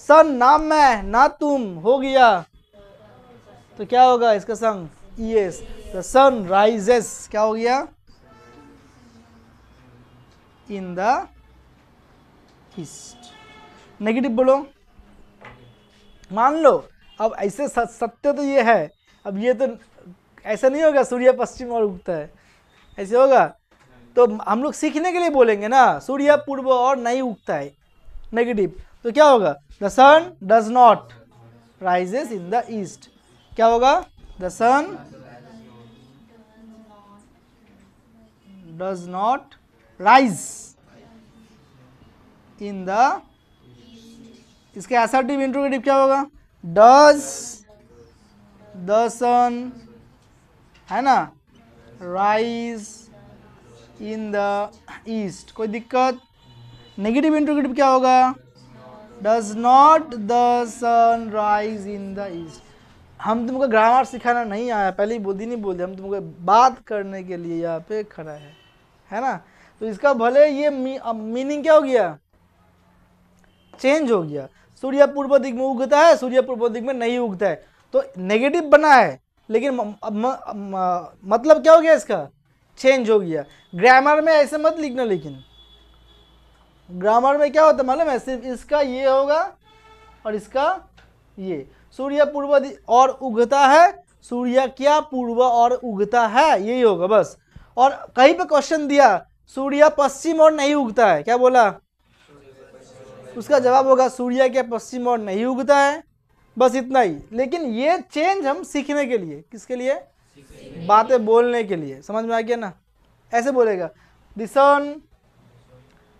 सन नाम मैं ना तुम हो गया, तो क्या होगा इसका संग? यस. The sun rises. क्या हो गया? इन द ईस्ट. नेगेटिव बोलो. मान लो अब ऐसे सत्य तो ये है, अब ये तो ऐसा नहीं होगा सूर्य पश्चिम और उगता है, ऐसे होगा। तो हम लोग सीखने के लिए बोलेंगे ना, सूर्य पूर्व और नहीं उगता है, नेगेटिव। तो क्या होगा, the sun does not rises in the east. क्या होगा, the sun does not rise in the, इसके असर्टिव इंट्रोगेटिव क्या होगा, डज द सन, है ना, राइज इन द ईस्ट। कोई दिक्कत। नेगेटिव इंट्रोगेटिव क्या होगा, does not the sun rise in the east. हम तुमको ग्रामर सिखाना नहीं आया, पहले ही बोल नहीं बोलते, हम तुमको बात करने के लिए यहाँ पे खड़ा है ना। तो इसका भले ये मीनिंग क्या हो गया, चेंज हो गया। सूर्य पूर्व दिग में उगता है, सूर्य पूर्व दिग में नहीं उगता है, तो नेगेटिव बना है, लेकिन मतलब क्या हो गया, इसका चेंज हो गया। ग्रामर में ऐसे मत लिखना, लेकिन ग्रामर में क्या होता है मालूम है, सिर्फ इसका ये होगा और इसका ये, सूर्य पूर्व और उगता है, सूर्य क्या पूर्व और उगता है, यही होगा बस। और कहीं पे क्वेश्चन दिया सूर्य पश्चिम और नहीं उगता है, क्या बोला, उसका जवाब होगा सूर्य क्या पश्चिम और नहीं उगता है, बस इतना ही। लेकिन ये चेंज हम सीखने के लिए, किसके लिए, बातें बोलने के लिए, समझ में आ गया ना। ऐसे बोलेगा, the sun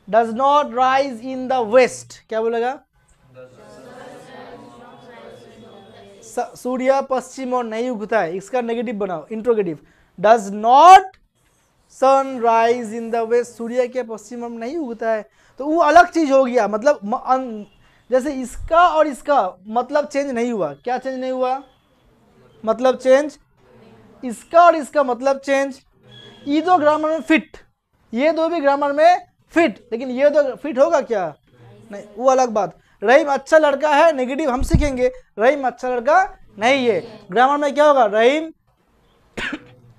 does not rise in the west, क्या बोलेगा, सूर्य पश्चिम और नहीं उगता है, इसका नेगेटिव बनाओ interrogative, does not sun rise in the west, सूर्य के पश्चिम में नहीं उगता है। तो वो अलग चीज हो गया, मतलब जैसे इसका और इसका मतलब चेंज नहीं हुआ, क्या चेंज नहीं हुआ, मतलब चेंज, इसका और इसका मतलब चेंज। ये दो ग्रामर में फिट, ये दो भी ग्रामर में फिट, लेकिन ये दो फिट होगा क्या, नहीं, वो अलग बात। रहीम अच्छा लड़का है, नेगेटिव हम सीखेंगे, रहीम अच्छा लड़का नहीं है, ग्रामर में क्या होगा, रहीम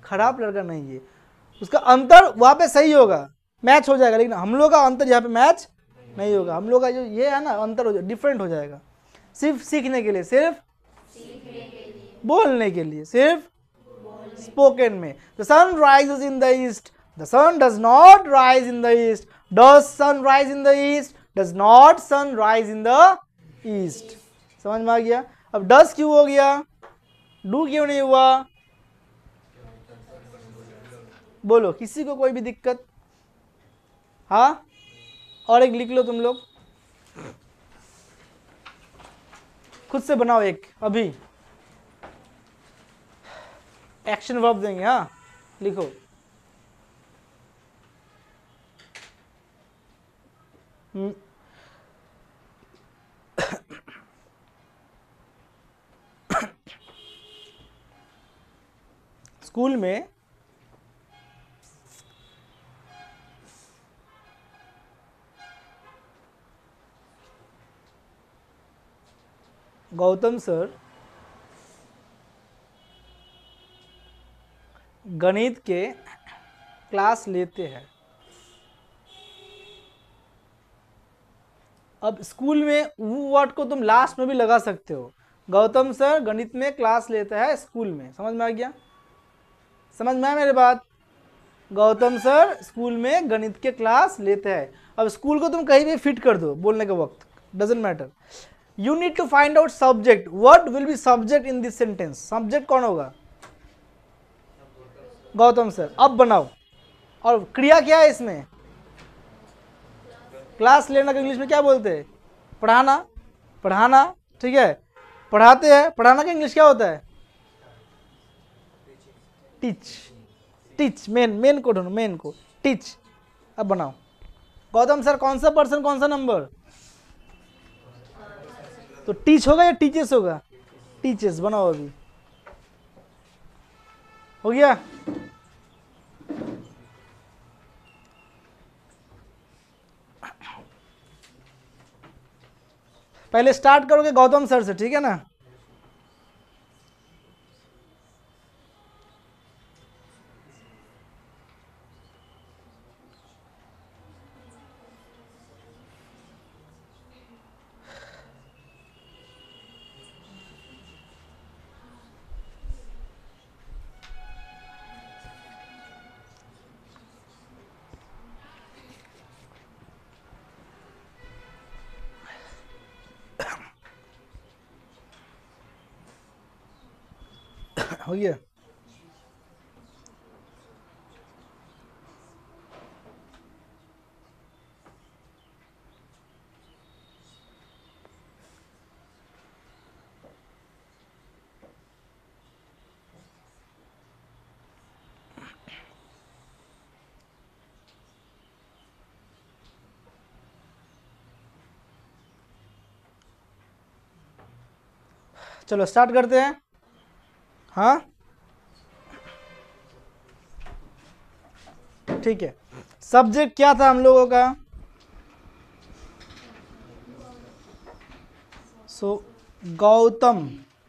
खराब लड़का नहीं है। उसका अंतर वहां पे सही होगा, मैच हो जाएगा, लेकिन हम लोग का अंतर यहाँ पे मैच नहीं होगा। हम लोग का जो ये है ना अंतर हो जाएगा, डिफरेंट हो जाएगा, सिर्फ सीखने के लिए, सिर्फ बोलने के लिए, सिर्फ स्पोकन में। The sun rises in the east, the sun does not rise in the east, does sun rise in the east, does not sun rise in the east. समझ में आ गया। अब डज क्यों हो गया, डू क्यों नहीं हुआ, बोलो, किसी को कोई भी दिक्कत, हाँ। और एक लिख लो तुम लोग, खुद से बनाओ एक, अभी एक्शन वर्ब देंगे, हाँ लिखो। स्कूल में गौतम सर गणित के क्लास लेते हैं। अब स्कूल में वो वर्ड को तुम लास्ट में भी लगा सकते हो, गौतम सर गणित में क्लास लेता है स्कूल में। समझ में आ गया, समझ में आया मेरी बात। गौतम सर स्कूल में गणित के क्लास लेते हैं। अब स्कूल को तुम कहीं भी फिट कर दो बोलने के वक्त, doesn't matter. You need to find out subject, what will be subject in this sentence. Subject कौन होगा, गौतम सर। अब बनाओ, और क्रिया क्या है इसमें, क्लास लेना को इंग्लिश में क्या बोलते हैं, पढ़ाना, पढ़ाना, ठीक है, पढ़ाते हैं। पढ़ाना का इंग्लिश क्या होता है, टीच, टीच, मेन को ढूंढो, मेन को, टीच। अब बनाओ, गौतम सर कौन सा पर्सन कौन सा नंबर, तो टीच होगा या टीचेस होगा, टीचेस। बनाओ, अभी हो गया। पहले स्टार्ट करोगे गौतम सर से, ठीक है ना। हो गया। चलो स्टार्ट करते हैं। हाँ ठीक है। सब्जेक्ट क्या था हम लोगों का? सो गौतम,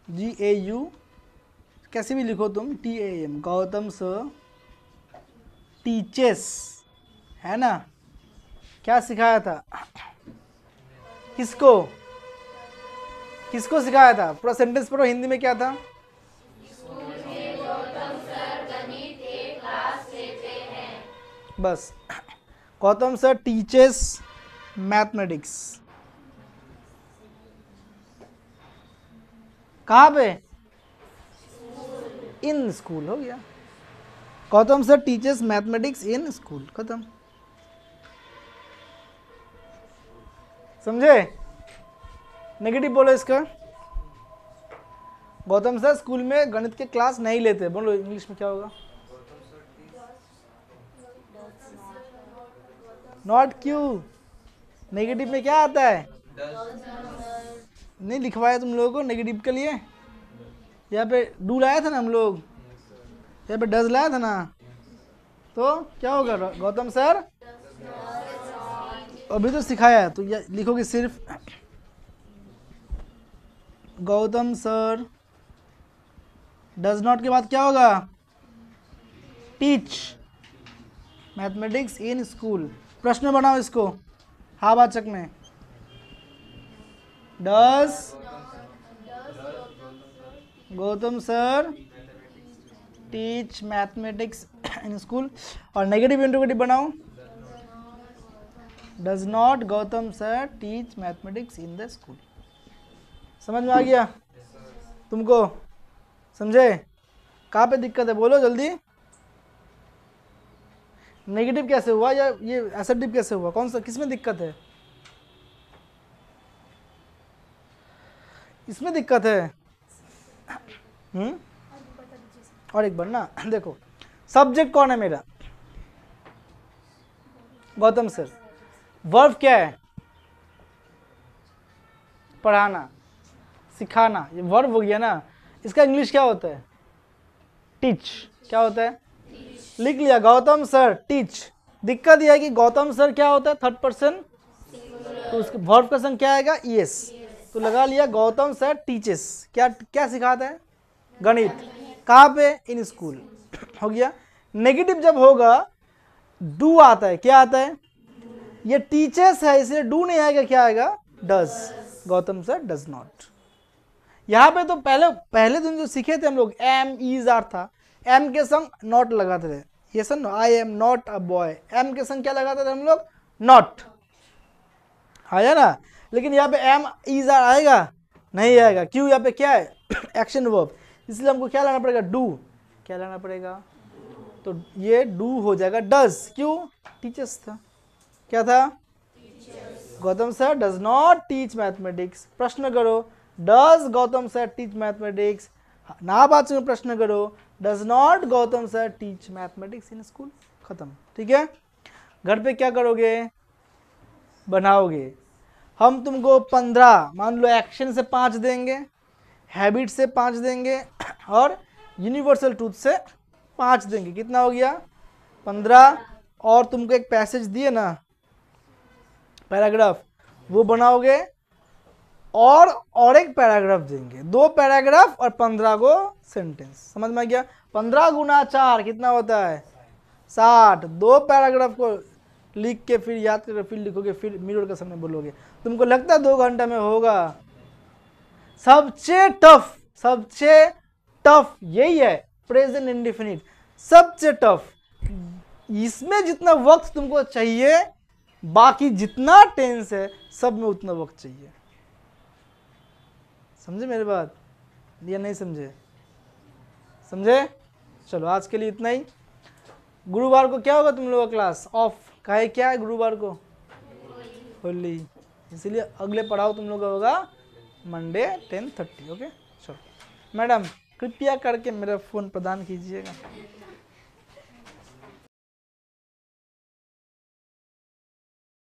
GAU, कैसे भी लिखो तुम, TAM, गौतम सर टीचेस, है ना? क्या सिखाया था? किसको किसको सिखाया था? पूरा सेंटेंस पढ़ो, हिंदी में क्या था? बस, गौतम सर टीचेस मैथमेटिक्स। कहाँ पे? इन स्कूल, हो गया। Gautam sir teaches mathematics in school, खत्म। समझे? नेगेटिव बोलो इसका। गौतम सर स्कूल में गणित के क्लास नहीं लेते, बोलो इंग्लिश में क्या होगा? नॉट, क्यों? नेगेटिव में क्या आता है? नहीं लिखवाया तुम लोगों को नेगेटिव के लिए? यहाँ पे डू लाया था ना हम लोग, यहाँ पे डज लाया था ना, तो क्या होगा? गौतम सर अभी तो सिखाया है, तो लिखोगे सिर्फ गौतम सर डज नॉट के बाद क्या होगा? Teach mathematics in school. प्रश्न बनाओ इसको हाँ वाचक में। Does Gautam sir teach mathematics in school, और नेगेटिव इंटरोगेटिव बनाओ। Does not Gautam sir teach mathematics in the school. समझ में आ गया तुमको? समझे? कहाँ पे दिक्कत है बोलो जल्दी। नेगेटिव कैसे हुआ या ये एसेप्टिव कैसे हुआ? कौन सा, किस में दिक्कत है? इसमें दिक्कत है। और एक बार ना देखो, सब्जेक्ट कौन है मेरा? गौतम सर। वर्ब क्या है? पढ़ाना, सिखाना, ये वर्ब हो गया ना। इसका इंग्लिश क्या होता है? टीच। क्या होता है? लिख लिया, गौतम सर टीच। दिक्कत यह है कि गौतम सर क्या होता है? थर्ड पर्सन, तो उसके वर्ब का संग क्या आएगा? ईएस। तो लगा लिया गौतम सर टीचेस। क्या क्या सिखाता है? गणित। कहाँ पे? In school. हो गया। नेगेटिव जब होगा डू आता है। क्या आता है? ये टीचर्स है इसलिए डू नहीं आएगा, क्या आएगा? Does. Gautam sir does not. यहाँ पे तो पहले दिन जो सीखे थे हम लोग, एम इज आर था, एम के संग नॉट लगाते थे। ये sir I am not a boy, am के संग क्या लगाते थे हम लोग? नॉट। आया ना? लेकिन यहाँ पे एम इज आर आएगा? नहीं आएगा। क्यों? यहाँ पे क्या है? एक्शन वर्ब, इसलिए हमको क्या लाना पड़ेगा? डू। क्या लाना पड़ेगा? तो ये डू हो जाएगा डज। क्यों? टीचर्स था। क्या था? Gautam sir does not teach mathematics. प्रश्न करो, does Gautam sir teach mathematics? ना बात में प्रश्न करो, does not Gautam sir teach mathematics in school. खत्म। ठीक है? घर पे क्या करोगे? बनाओगे। हम तुमको 15 मान लो एक्शन से 5 देंगे, हैबिट से 5 देंगे, और यूनिवर्सल ट्रूथ से 5 देंगे। कितना हो गया? 15। और तुमको एक पैसेज दिए ना, पैराग्राफ, वो बनाओगे, और एक पैराग्राफ देंगे। 2 पैराग्राफ और 15 को सेंटेंस। समझ में आ गया? 15 गुना 4 कितना होता है? 60। 2 पैराग्राफ को लिख के फिर याद करके फिर लिखोगे, फिर मिरर के सामने बोलोगे। तुमको लगता है 2 घंटा में होगा? सबसे टफ यही है, प्रेजेंट इंडेफिनिट। सबसे टफ। इसमें जितना वक्त तुमको चाहिए, बाकी जितना टेंस है सब में उतना वक्त चाहिए। समझे मेरी बात या नहीं समझे? समझे? चलो आज के लिए इतना ही। गुरुवार को क्या होगा तुम लोगों का क्लास ऑफ, काहे क्या है गुरुवार को? होली, इसीलिए अगले पढ़ाओ तुम लोग का होगा मंडे 10:30। ओके चलो मैडम कृपया करके मेरा फ़ोन प्रदान कीजिएगा।